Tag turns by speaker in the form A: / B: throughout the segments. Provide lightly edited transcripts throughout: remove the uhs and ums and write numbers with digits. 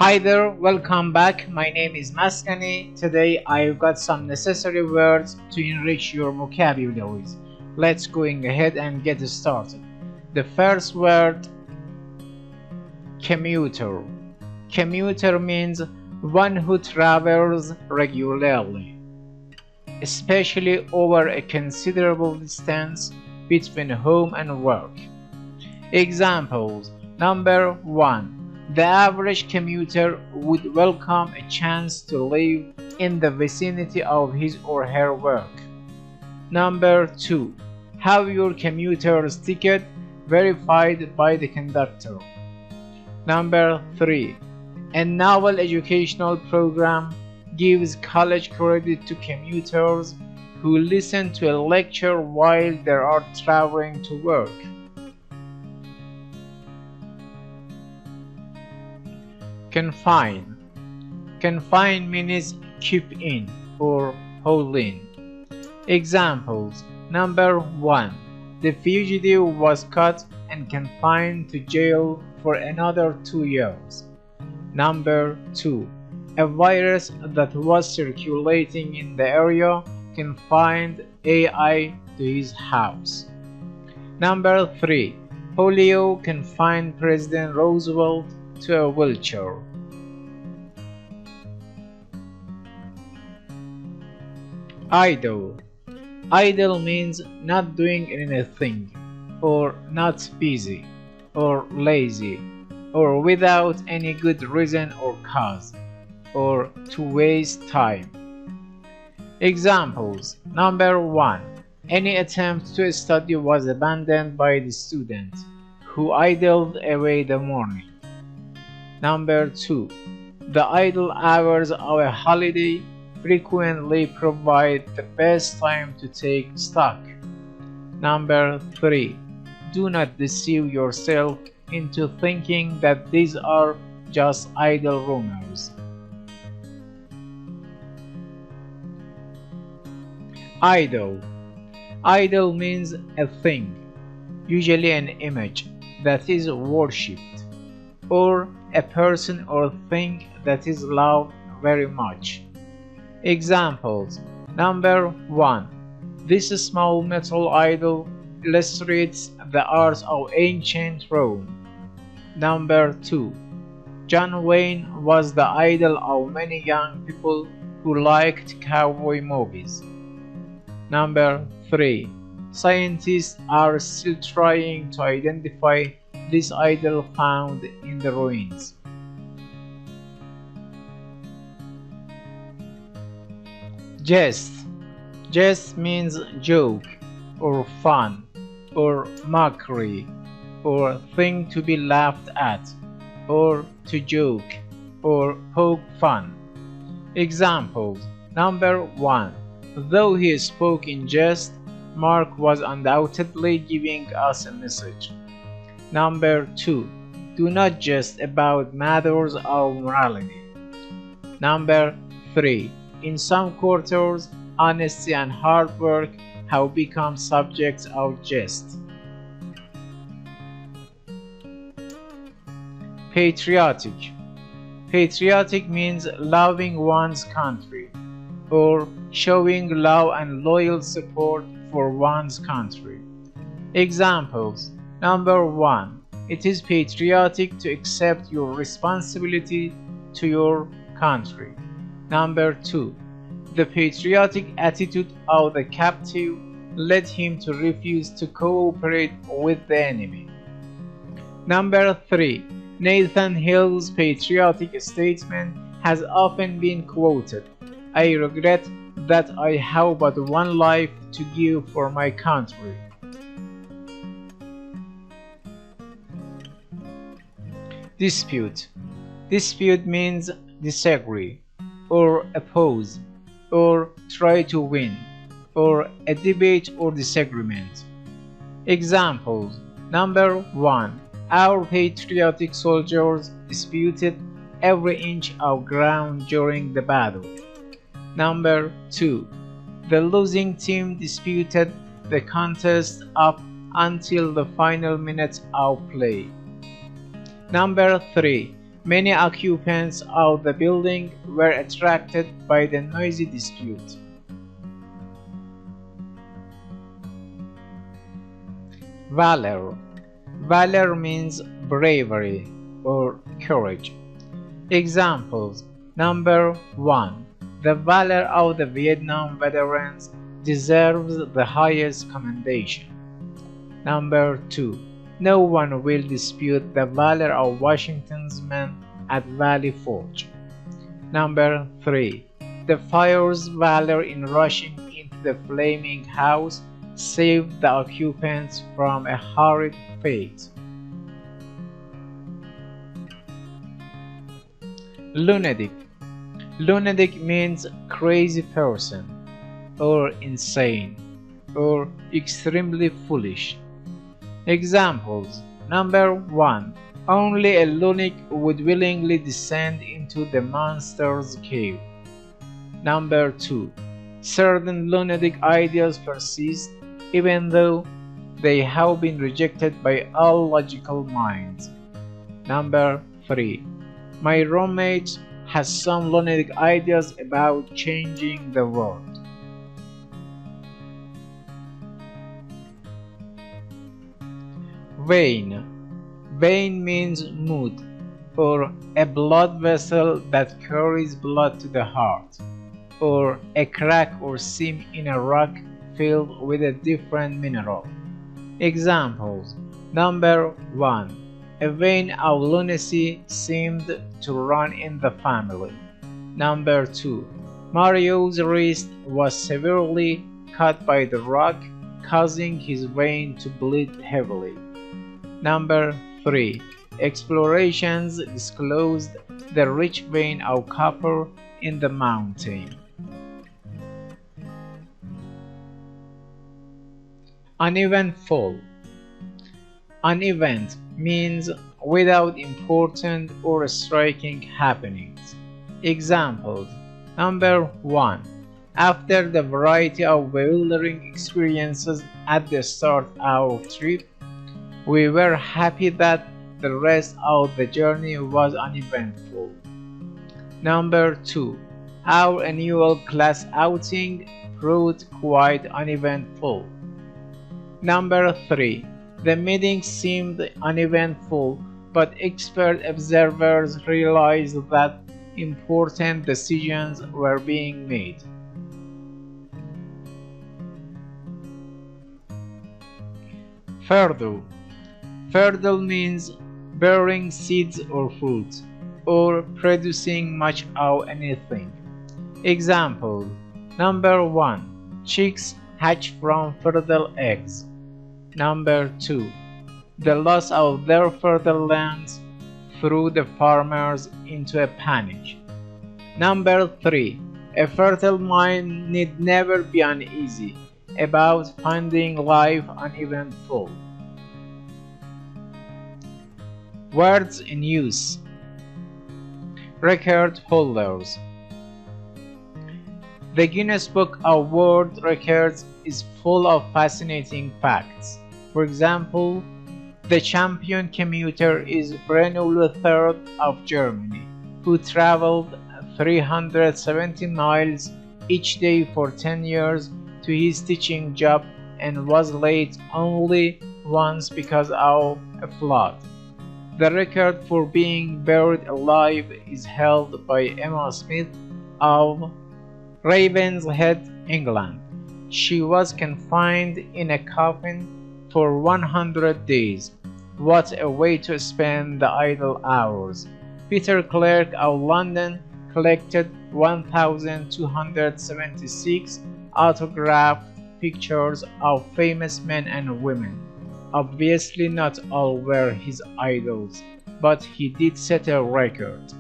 A: Hi there, welcome back. My name is Maskani. Today I've got some necessary words to enrich your vocabularies. Let's going ahead and get started. The first word, commuter. Commuter means one who travels regularly, especially over a considerable distance between home and work. Examples. Number 1. The average commuter would welcome a chance to live in the vicinity of his or her work. Number 2. Have your commuter's ticket verified by the conductor. Number 3. A novel educational program gives college credit to commuters who listen to a lecture while they are traveling to work. Confine. Confine means keep in or hold in. Examples. Number 1. The fugitive was caught and confined to jail for another 2 years. Number 2. A virus that was circulating in the area confined AI to his house. Number 3. Polio confined President Roosevelt to a wheelchair. Idle. Idle means not doing anything, or not busy, or lazy, or without any good reason or cause, or to waste time. Examples. Number 1. Any attempt to study was abandoned by the student, who idled away the morning. Number 2. The idle hours of a holiday frequently provide the best time to take stock. Number 3. Do not deceive yourself into thinking that these are just idle rumors. Idol. Idol means a thing, usually an image, that is worshipped, or a person or thing that is loved very much. Examples. Number 1. This small metal idol illustrates the art of ancient Rome. Number 2. John Wayne was the idol of many young people who liked cowboy movies. Number 3. Scientists are still trying to identify this idol found in the ruins. Jest. Jest means joke, or fun, or mockery, or thing to be laughed at, or to joke, or poke fun. Examples. Number 1. Though he spoke in jest, Mark was undoubtedly giving us a message. Number 2. Do not jest about matters of morality. Number 3. In some quarters, honesty and hard work have become subjects of jest. Patriotic. Patriotic means loving one's country, or showing love and loyal support for one's country. Examples. Number 1. It is patriotic to accept your responsibility to your country. Number 2. The patriotic attitude of the captive led him to refuse to cooperate with the enemy. Number 3. Nathan Hill's patriotic statement has often been quoted. I regret that I have but one life to give for my country. Dispute. Dispute means disagree, or oppose, or try to win, or a debate or disagreement. Examples. Number 1. Our patriotic soldiers disputed every inch of ground during the battle. Number 2. The losing team disputed the contest up until the final minutes of play. Number 3. Many occupants of the building were attracted by the noisy dispute. Valor. Valor means bravery or courage. Examples. Number 1. The valor of the Vietnam veterans deserves the highest commendation. Number 2. No one will dispute the valor of Washington's men at Valley Forge. Number 3. The fire's valor in rushing into the flaming house saved the occupants from a horrid fate. Lunatic. Lunatic means crazy person, or insane, or extremely foolish. Examples. Number 1. Only a lunatic would willingly descend into the monster's cave. Number 2. Certain lunatic ideas persist even though they have been rejected by all logical minds. Number 3. My roommate has some lunatic ideas about changing the world. Vein. Vein means mood, or a blood vessel that carries blood to the heart, or a crack or seam in a rock filled with a different mineral. Examples. Number 1. A vein of lunacy seemed to run in the family. Number 2. Mario's wrist was severely cut by the rock, causing his vein to bleed heavily. Number 3. Explorations disclosed the rich vein of copper in the mountain. Uneventful. Unevent means without important or striking happenings. Examples. Number 1. After the variety of bewildering experiences at the start of our trip, we were happy that the rest of the journey was uneventful. Number 2. Our annual class outing proved quite uneventful. Number 3. The meeting seemed uneventful, but expert observers realized that important decisions were being made. Fertile. Fertile means bearing seeds or fruit, or producing much of anything. Example. Number 1. Chicks hatch from fertile eggs. Number 2. The loss of their fertile lands threw the farmers into a panic. Number 3. A fertile mind need never be uneasy about finding life uneventful. Words in use. Record holders. The Guinness Book of World Records is full of fascinating facts. For example, the champion commuter is Bruno Luther of Germany, who traveled 370 miles each day for 10 years to his teaching job and was late only once because of a flood. The record for being buried alive is held by Emma Smith of Ravenshead, England. She was confined in a coffin for 100 days. What a way to spend the idle hours. Peter Clark of London collected 1,276 autographed pictures of famous men and women. Obviously not all were his idols, but he did set a record.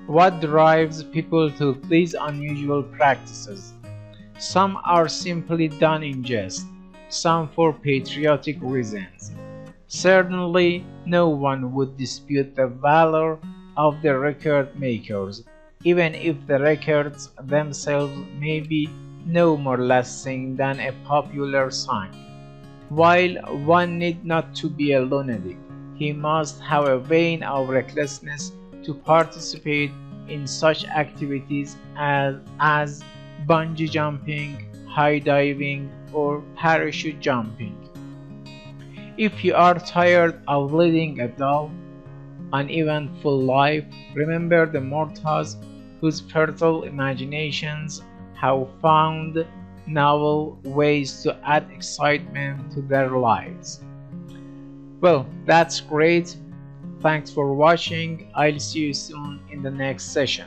A: What drives people to these unusual practices? Some are simply done in jest, some for patriotic reasons. Certainly, no one would dispute the valor of the record makers, even if the records themselves may be no more lasting than a popular song. While one need not to be a lunatic, he must have a vein of recklessness to participate in such activities as bungee jumping, high diving, or parachute jumping. If you are tired of leading a dull, uneventful life, remember the mortals whose fertile imaginations have found novel ways to add excitement to their lives. Well, that's great. Thanks for watching. I'll see you soon in the next session.